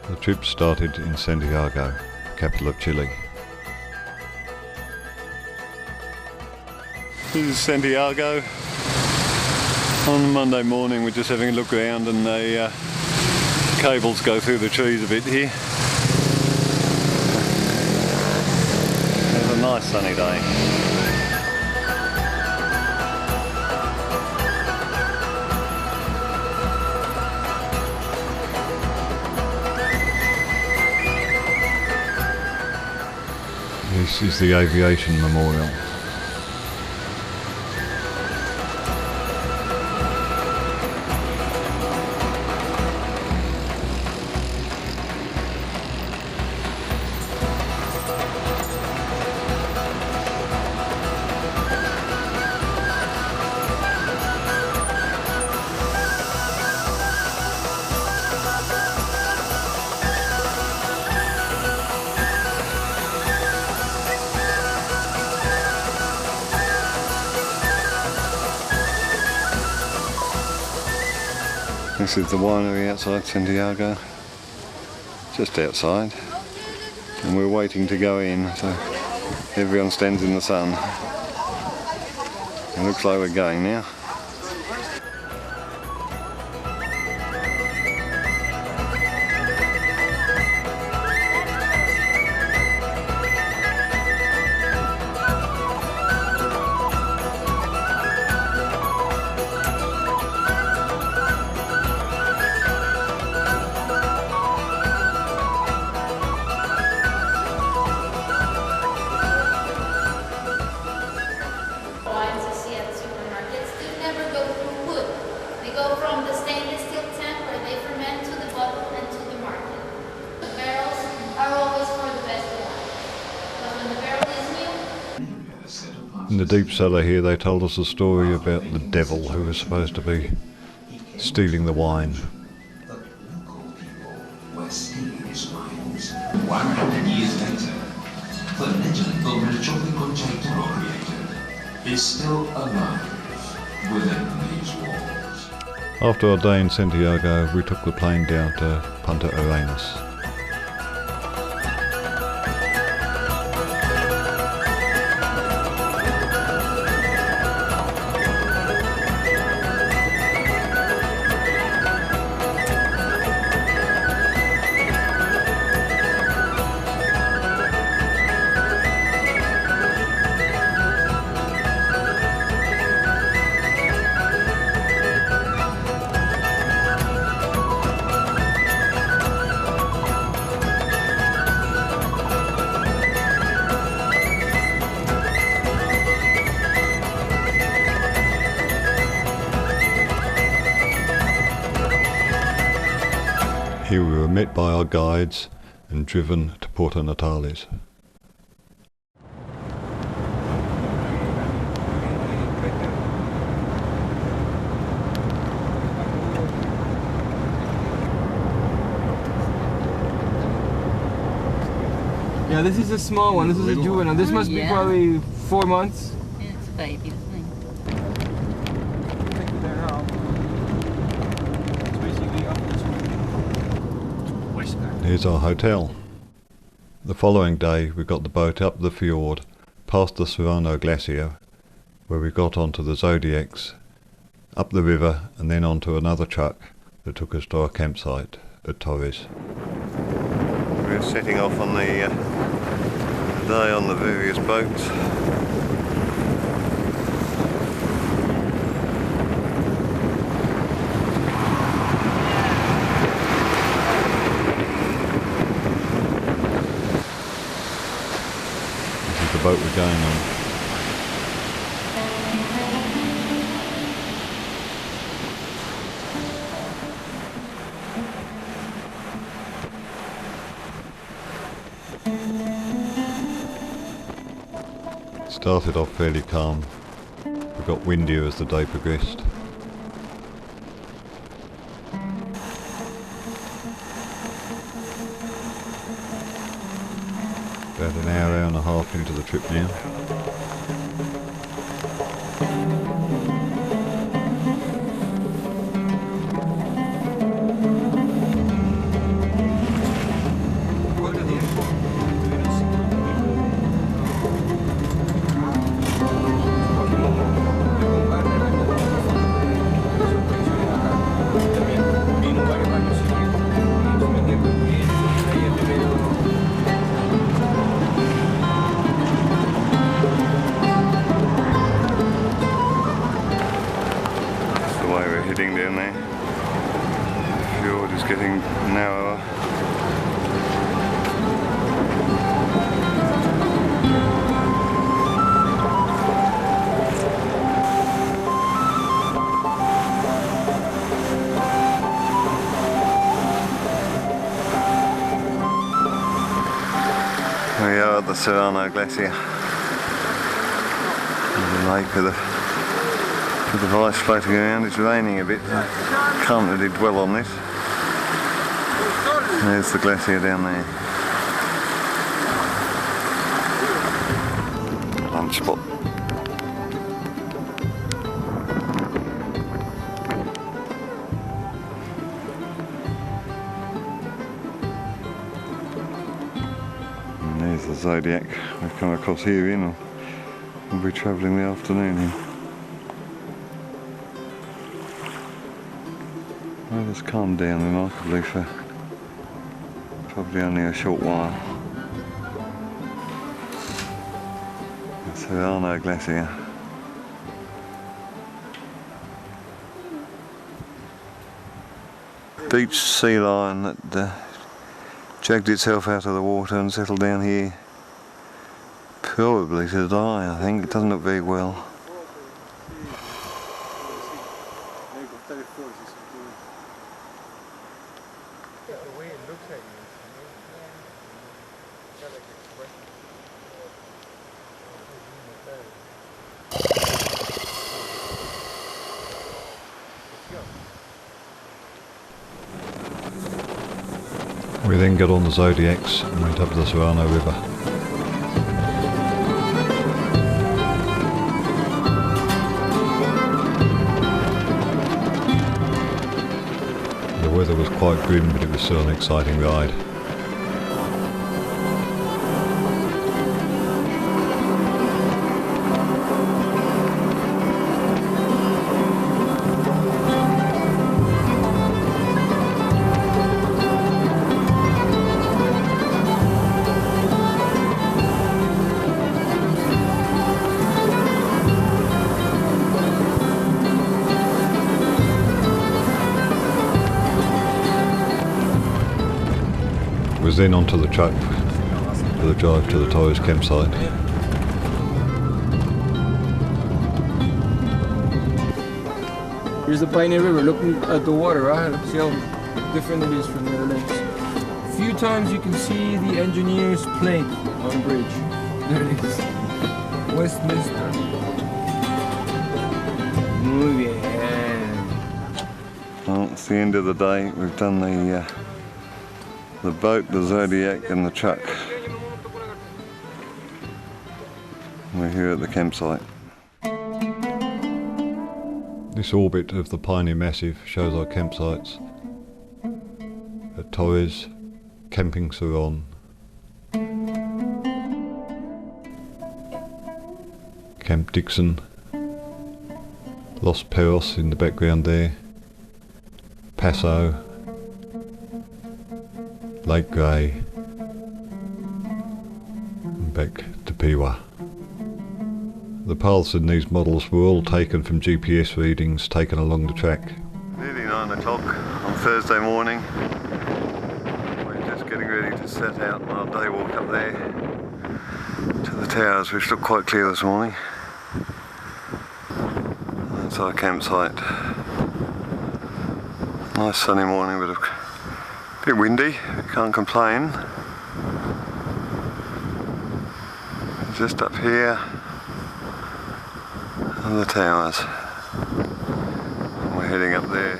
The trip started in Santiago, capital of Chile. This is Santiago. On Monday morning we're just having a look around and the cables go through the trees a bit here. It's a nice sunny day. This is the Aviation Memorial. This is the winery outside Santiago, just outside, and we're waiting to go in, so everyone stands in the sun. It looks like we're going now. In the deep cellar here they told us a story about the devil who was supposed to be stealing the wine. The local people were stealing his wines. 100 years later, the legend of the tropical Chile created is still alive within these walls. After our day in Santiago we took the plane down to Punta Arenas. Here we were met by our guides and driven to Puerto Natales. Yeah, this is a small one. This is a juvenile. This must be probably 4 months. It's a baby thing. Here's our hotel. The following day we got the boat up the fjord, past the Serrano Glacier, where we got onto the Zodiacs, up the river and then onto another truck that took us to our campsite at Torres. We're setting off on the day on the various boats. The boat we're going on. It started off fairly calm, but got windier as the day progressed. About an hour and a half into the trip now. Here we are at the Serrano Glacier. There's a lake with the ice floating around. It's raining a bit, so can't really dwell on this. There's the glacier down there. Lunch spot. And there's the Zodiac we've come across here in. We'll be travelling the afternoon in. Well, it's calmed down remarkably for probably only a short while. The Serrano Glacier. Beach sea lion that dragged itself out of the water and settled down here. Probably to die, I think. It doesn't look very well. We then got on the Zodiacs and went up the Serrano River. The weather was quite grim, but it was still an exciting ride. Was then onto the truck for the drive to the Torres campsite. Here's the Paine River, looking at the water, right? See how different it is from the other lakes. A few times you can see the engineer's plate on the bridge. There it is. Westminster. Muy bien. Well, it's the end of the day. We've done the boat, the Zodiac and the truck. We're here at the campsite. This orbit of the Paine Massif shows our campsites at Torres, Camping Serrano, Camp Dixon, Los Perros in the background there, Paso, Lake Grey, and back to Piwa. The paths in these models were all taken from GPS readings taken along the track. Nearly 9 o'clock on Thursday morning. We're just getting ready to set out on our day walk up there to the towers, which look quite clear this morning. That's our campsite. Nice sunny morning, but a bit windy, can't complain. Just up here are the towers. We're heading up there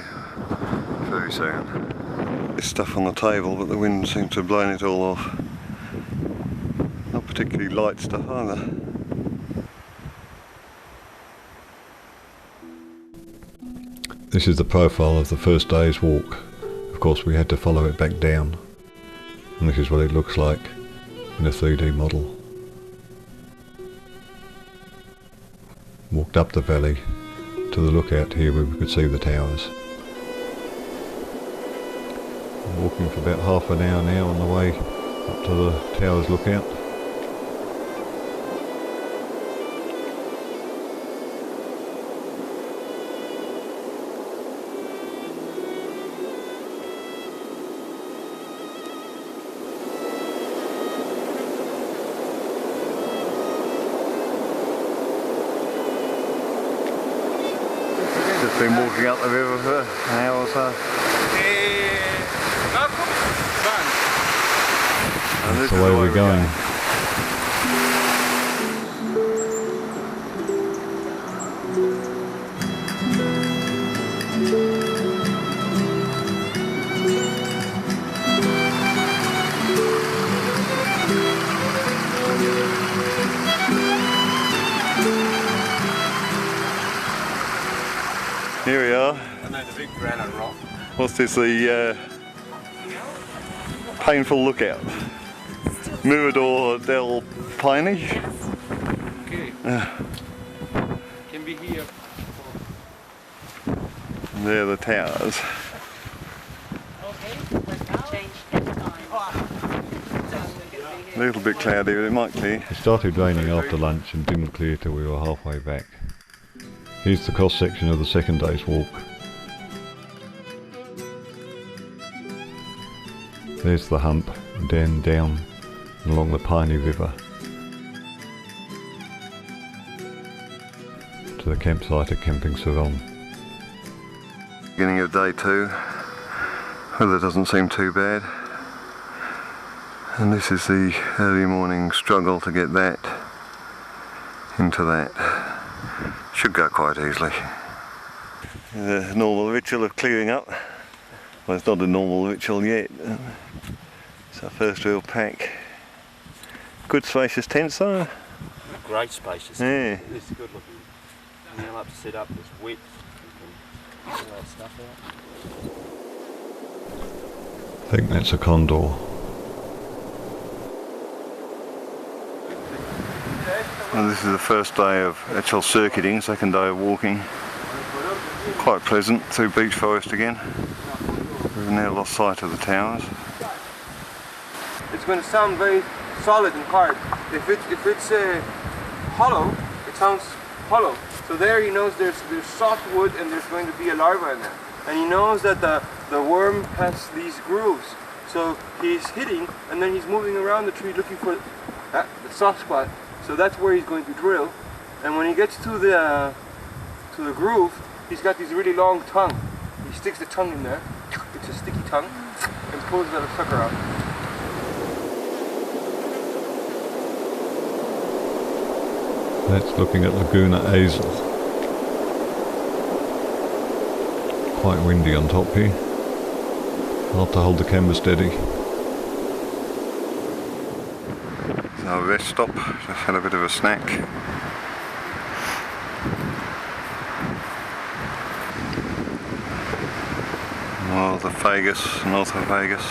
very soon. There's stuff on the table, but the wind seems to have blown it all off. Not particularly light stuff either. This is the profile of the first day's walk. Of course, we had to follow it back down, and this is what it looks like in a 3D model. Walked up the valley to the lookout here where we could see the towers. Walking for about half an hour now on the way up to the towers lookout. Just been walking up the river for an hour or so. And this is the way we're going. What's this, the painful lookout? Mirador del Paine? Okay. Can be here. There are the towers. A little bit cloudy, but it might clear. It started raining after lunch and didn't clear till we were halfway back. Here's the cross section of the second day's walk. There's the hump, and then down along the Paine River to the campsite at Camping Saron. Beginning of day 2, weather doesn't seem too bad, and this is the early morning struggle to get that into that. Should go quite easily. The normal ritual of clearing up. Well, it's not a normal ritual yet. It's our first real pack. Good spacious tents though. Great spacious. Yeah. It's good looking. And you'll have to set up this width. You can pull that stuff out. I think that's a condor. Well, this is the first day of actual circuiting, second day of walking. Quite pleasant, through beech forest again. We've now lost sight of the towers. It's going to sound very solid and hard. If it's hollow, it sounds hollow. So there he knows there's soft wood and there's going to be a larva in there. And he knows that the worm has these grooves. So he's hitting and then he's moving around the tree looking for the soft spot. So that's where he's going to drill. And when he gets to the groove, he's got this really long tongue. He sticks the tongue in there. It's a sticky tongue and pulls that sucker out. That's looking at Laguna Azul. Quite windy on top here. I'll have to hold the camera steady. It's our rest stop, just had a bit of a snack. Oh, the Vegas, north of Vegas.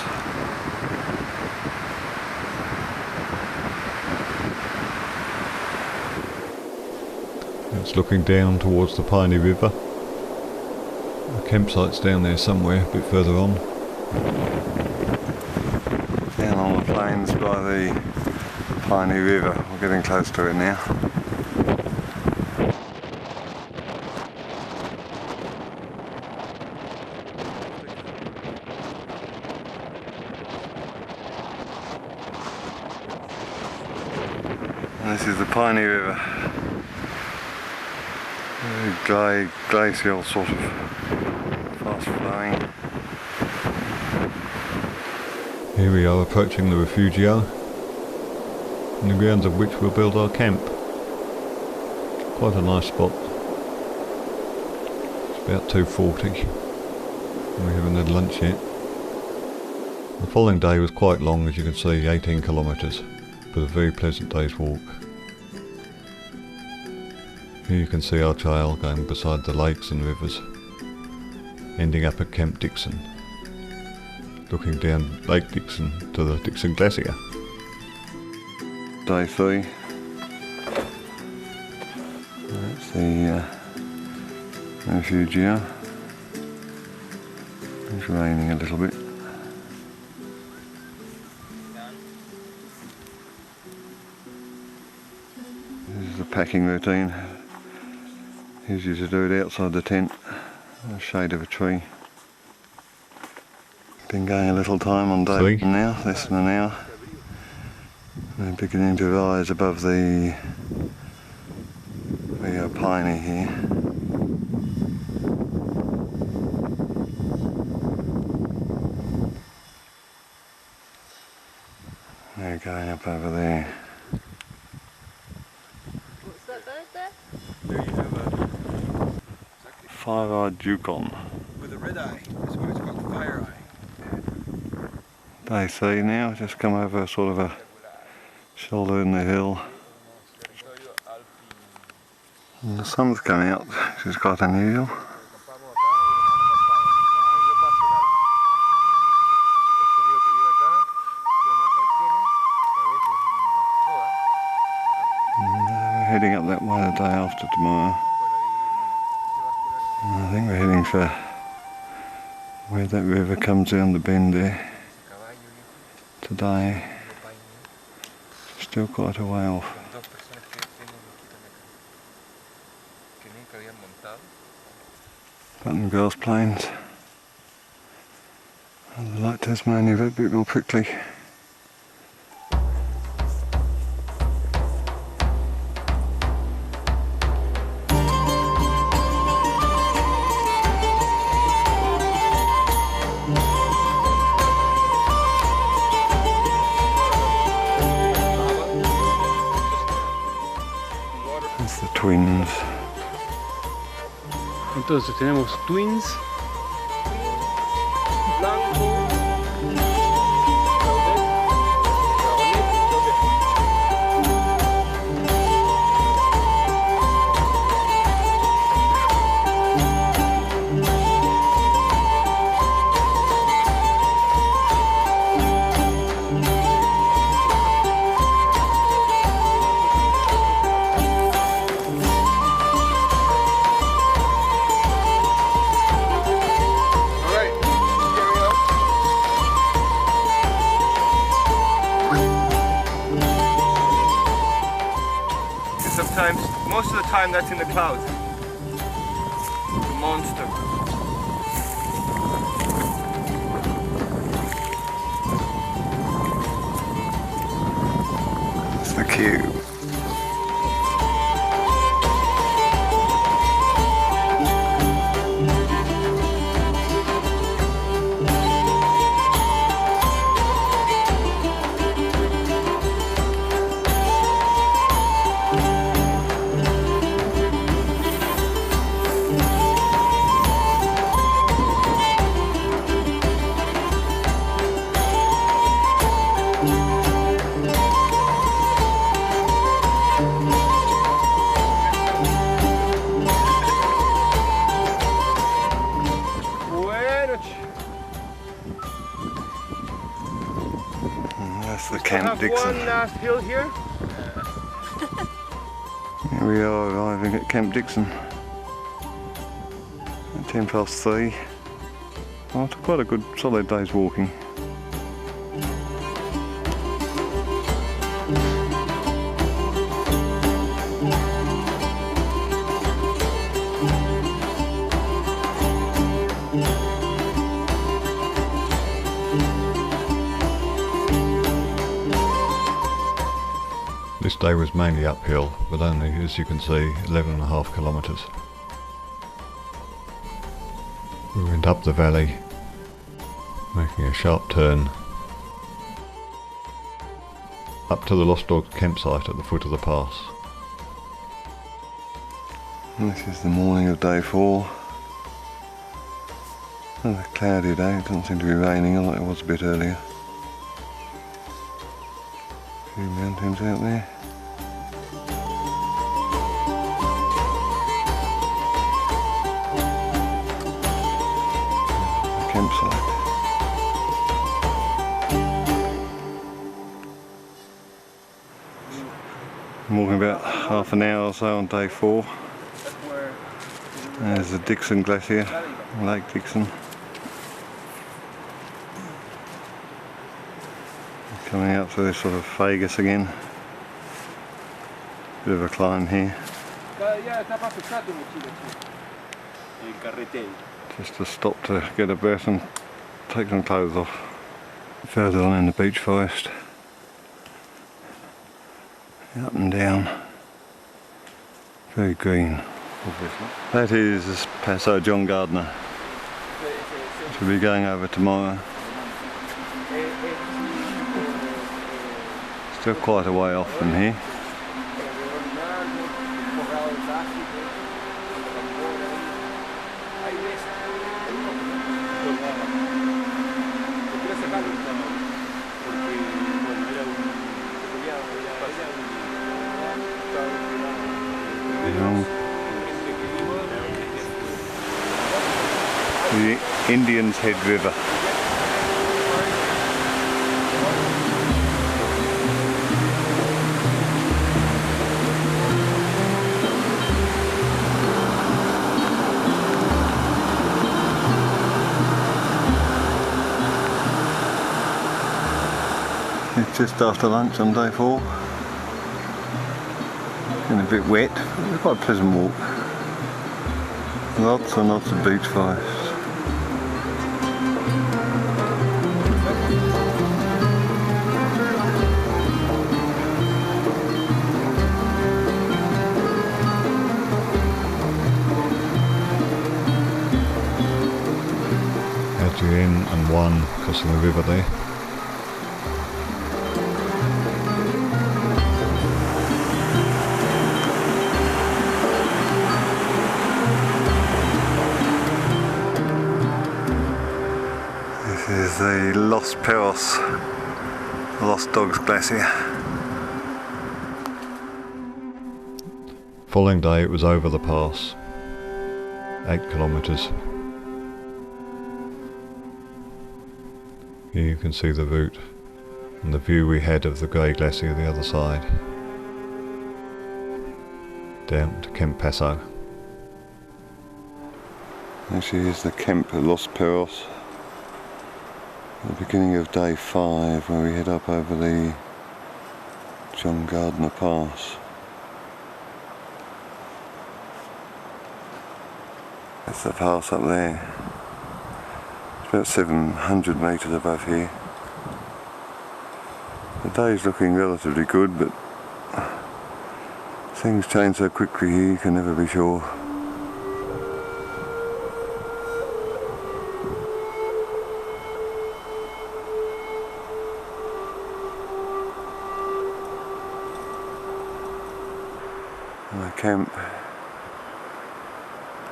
It's looking down towards the Paine River. The campsite's down there somewhere, a bit further on. Down on the plains by the Paine River. We're getting close to it now. And this is the Paine River. Very glacial, sort of fast flowing. Here we are approaching the Refugio, on the grounds of which we'll build our camp. Quite a nice spot. It's about 2:40 and we haven't had lunch yet. The following day was quite long, as you can see, 18 kilometres, but a very pleasant day's walk. Here you can see our trail going beside the lakes and rivers, ending up at Camp Dixon, looking down Lake Dixon to the Dixon Glacier. Day 3. That's the Refugio. It's raining a little bit. This is the packing routine. Easy to do it outside the tent, in the shade of a tree. Been going a little time on day 1 now, less than an hour. They're beginning to rise above the Rio Paine here. They're going up over there. What's that bird there? There you have a... Five-eyed Yukon. With a red eye. That's why it's called fire eye. Day 3 now, just come over sort of a shoulder in the hill. And the sun's coming out, which is quite unusual. up that way the day after tomorrow. I think we're heading for where that river comes down the bend there today. Still quite a way off. Button girls' planes. I'd like Tasmania a bit more quickly. That's the twins. Entonces tenemos twins. Sometimes, most of the time that's in the clouds. The monster. That's the cube. That's the Camp Dixon. One last hill here. Here we are arriving at Camp Dixon at 3:10. After quite a good solid day's walking. This day was mainly uphill, but only, as you can see, 11.5 kilometres. We went up the valley, making a sharp turn, up to the Lost Dogs campsite at the foot of the pass. And this is the morning of day 4. Another cloudy day, it doesn't seem to be raining, although it was a bit earlier. A few mountains out there. Campsite. I'm walking about half an hour or so on day 4. There's the Dixon Glacier, Lake Dixon. Coming up to this sort of Fagus again. Bit of a climb here. Just to stop to get a breath and take some clothes off. Further on in the beech forest. Up and down. Very green, obviously. That is Paso John Gardner, which we'll be going over tomorrow. Still quite a way off from here. The Indian's Head River. It's just after lunch on day 4. Getting a bit wet, but it was quite a pleasant walk. Lots and lots of beach forests. N and 1 crossing the river there. This is the Los Perros, Lost Dogs Glacier. Following day it was over the pass, 8 kilometres. Here you can see the route and the view we had of the Grey Glacier the other side, down to Camp Paso. Actually here's the camp at Los Perros, at the beginning of day 5, where we head up over the Gardner Pass. That's the pass up there. About 700 metres above here. The day's looking relatively good, but things change so quickly here you can never be sure. And the camp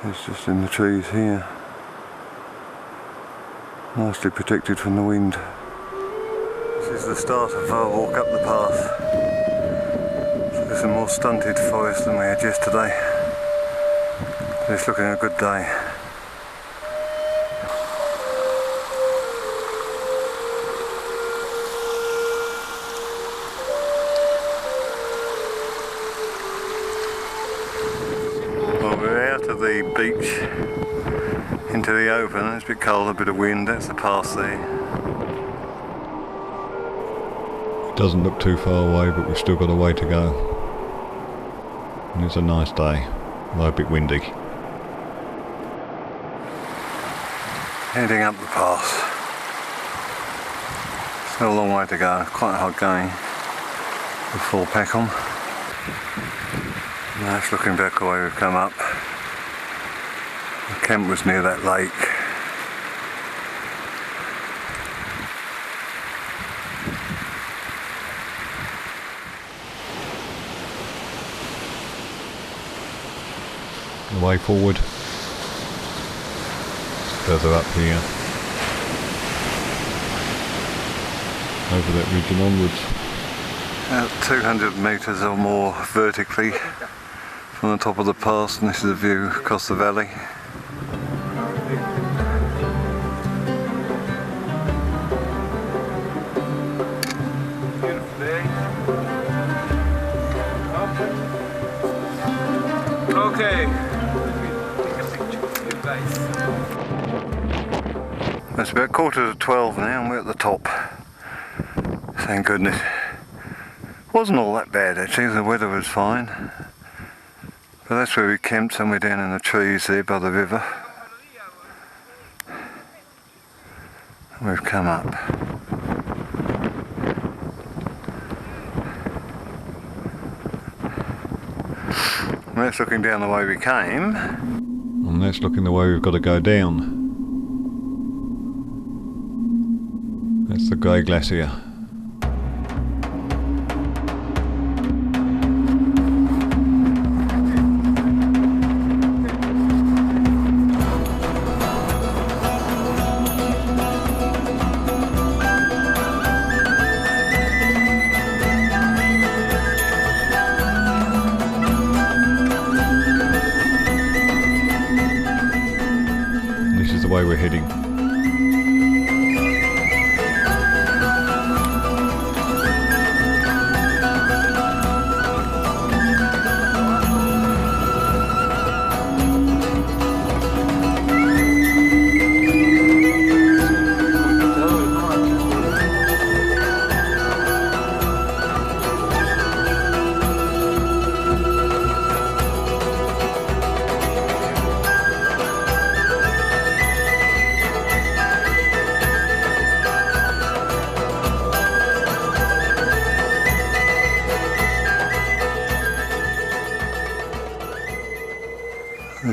is just in the trees here. Nicely protected from the wind. This is the start of our walk up the path. So there's some more stunted forest than we had yesterday. But it's looking a good day. Well, we're out of the beach into the open. It's a bit cold, a bit of wind. That's the pass there. It doesn't look too far away, but we've still got a way to go. And it's a nice day, although a bit windy. Heading up the pass. Still a long way to go, quite hard going with full pack on. Nice looking back the way we've come up. The camp was near that lake. The way forward, further up here, over that ridge and onwards. About 200 metres or more vertically from the top of the pass, and this is a view across the valley. Okay. It's about 11:45 now and we're at the top. Thank goodness. Wasn't all that bad actually, the weather was fine. But that's where we camped, somewhere down in the trees there by the river. We've come up. And that's looking down the way we came. And that's looking the way we've got to go down. That's the Grey Glacier. This is the way we're heading.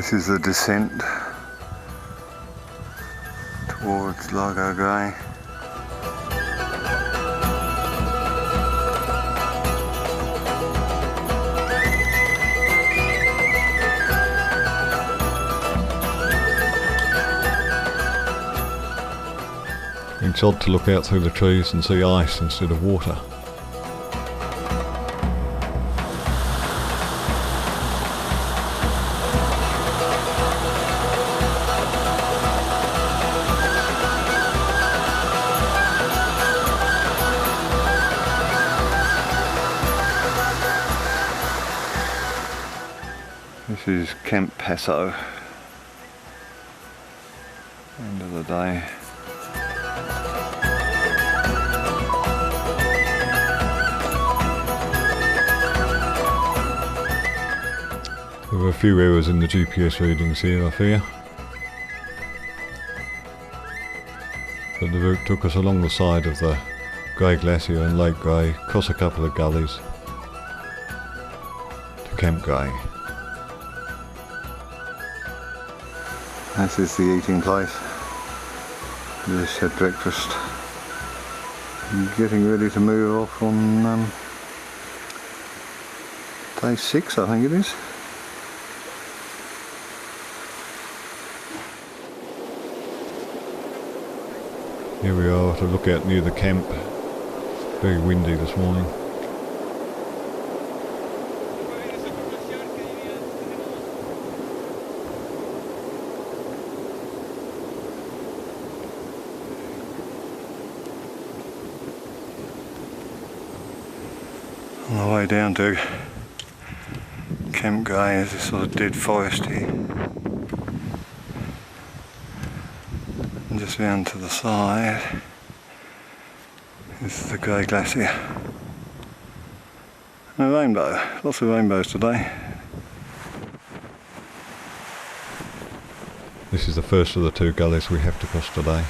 This is the descent towards Lago Grey. It's odd to look out through the trees and see ice instead of water. This is Camp Paso. End of the day. There were a few errors in the GPS readings here, I fear. But the route took us along the side of the Grey Glacier and Lake Grey, across a couple of gullies, to Camp Grey. This is the eating place. We just had breakfast. Getting ready to move off on day 6, I think it is. Here we are at a lookout near the camp. Very windy this morning. On the way down to Camp Grey is this sort of dead forest here. And just round to the side is the Grey Glacier. And a rainbow, lots of rainbows today. This is the first of the 2 gullies we have to cross today.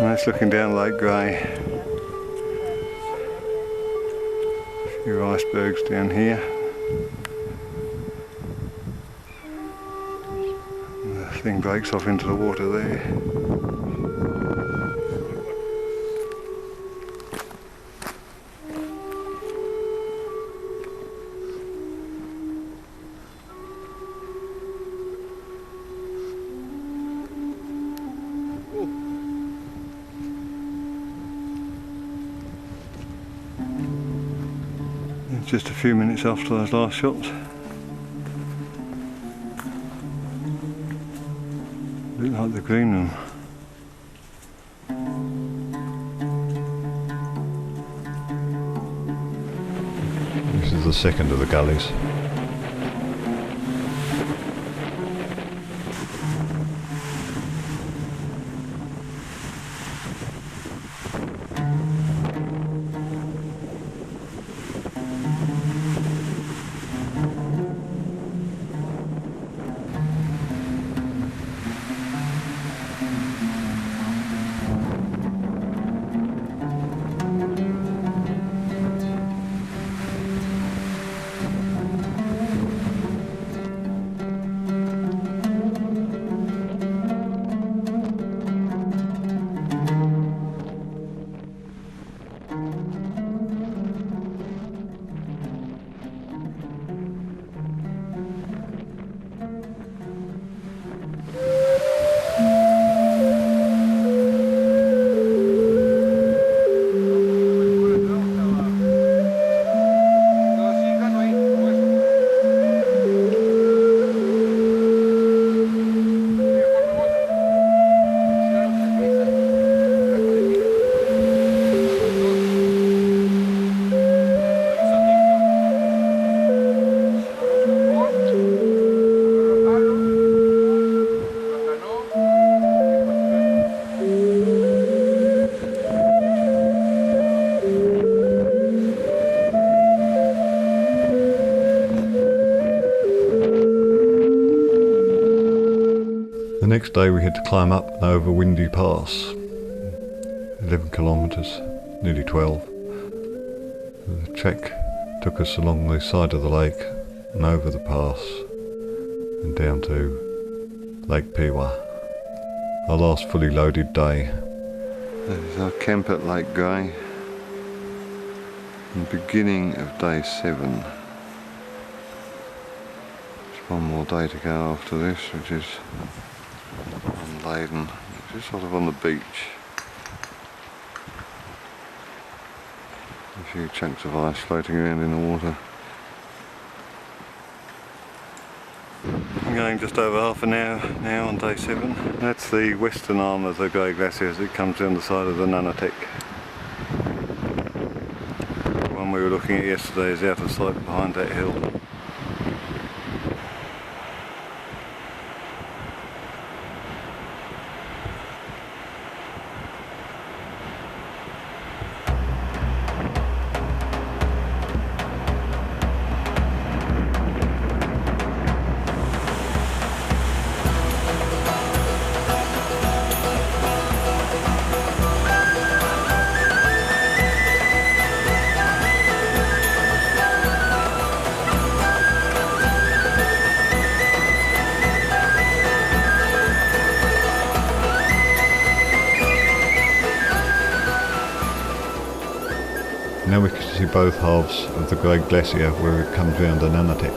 Nice looking down Lake Grey. A few icebergs down here. The thing breaks off into the water there. Just a few minutes after those last shots. Look like the green room. This is the second of the gullies. next day we had to climb up and over Windy Pass, 11 kilometres, nearly 12. The trek took us along the side of the lake and over the pass and down to Lake Piwa. Our last fully loaded day. That is our camp at Lake Grey, the beginning of day 7. There's one more day to go after this, which is on Leyden, which is sort of on the beach. A few chunks of ice floating around in the water. I'm going just over half an hour now on day 7. That's the western arm of the Grey Glacier as it comes down the side of the Nunatak. The one we were looking at yesterday is out of sight behind that hill. Now we can see both halves of the Grey Glacier where it comes round the Nunatak.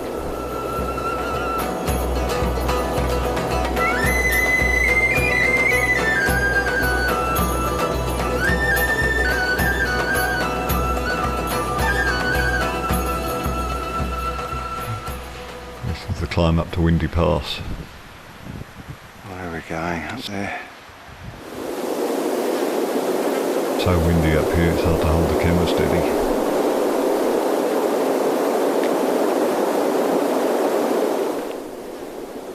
This is the climb up to Windy Pass. Where are we going? Up there. So windy up here, it's hard to hold the camera steady.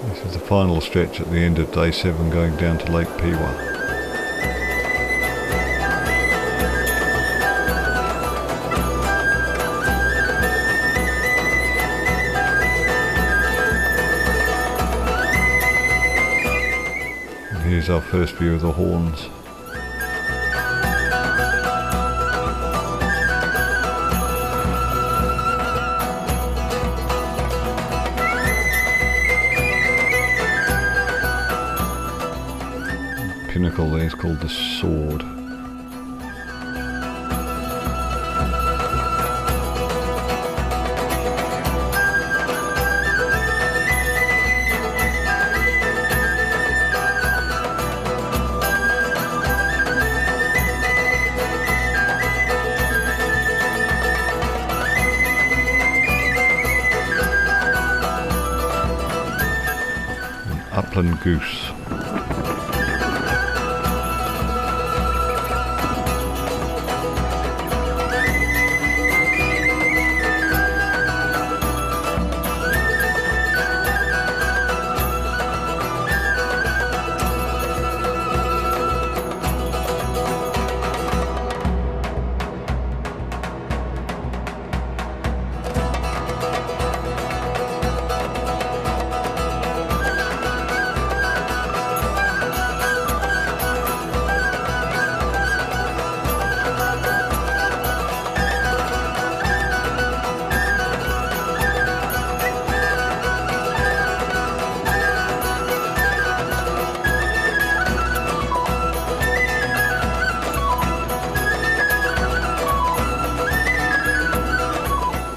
This is the final stretch at the end of day 7 going down to Lake Piwa. And here's our first view of the Horns. Pinnacle there is called the Sword. An upland goose.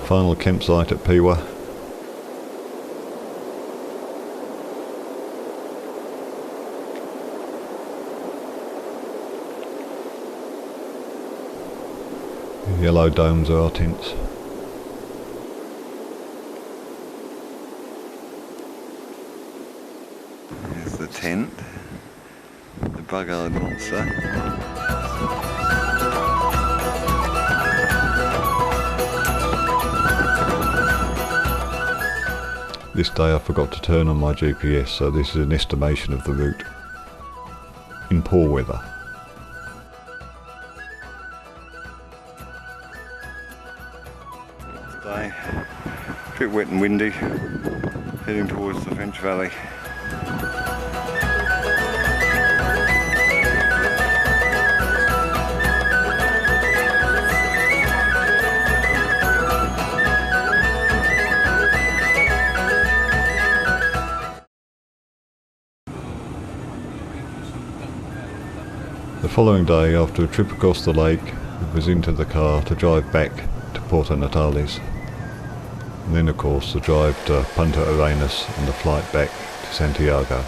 Final campsite at Piwa. The yellow domes are our tents. There's the tent, the bug-eyed monster. This day I forgot to turn on my GPS, so this is an estimation of the route in poor weather. Today, a bit wet and windy, heading towards the French Valley. following day, after a trip across the lake, it was into the car to drive back to Puerto Natales. And then of course the drive to Punta Arenas and the flight back to Santiago.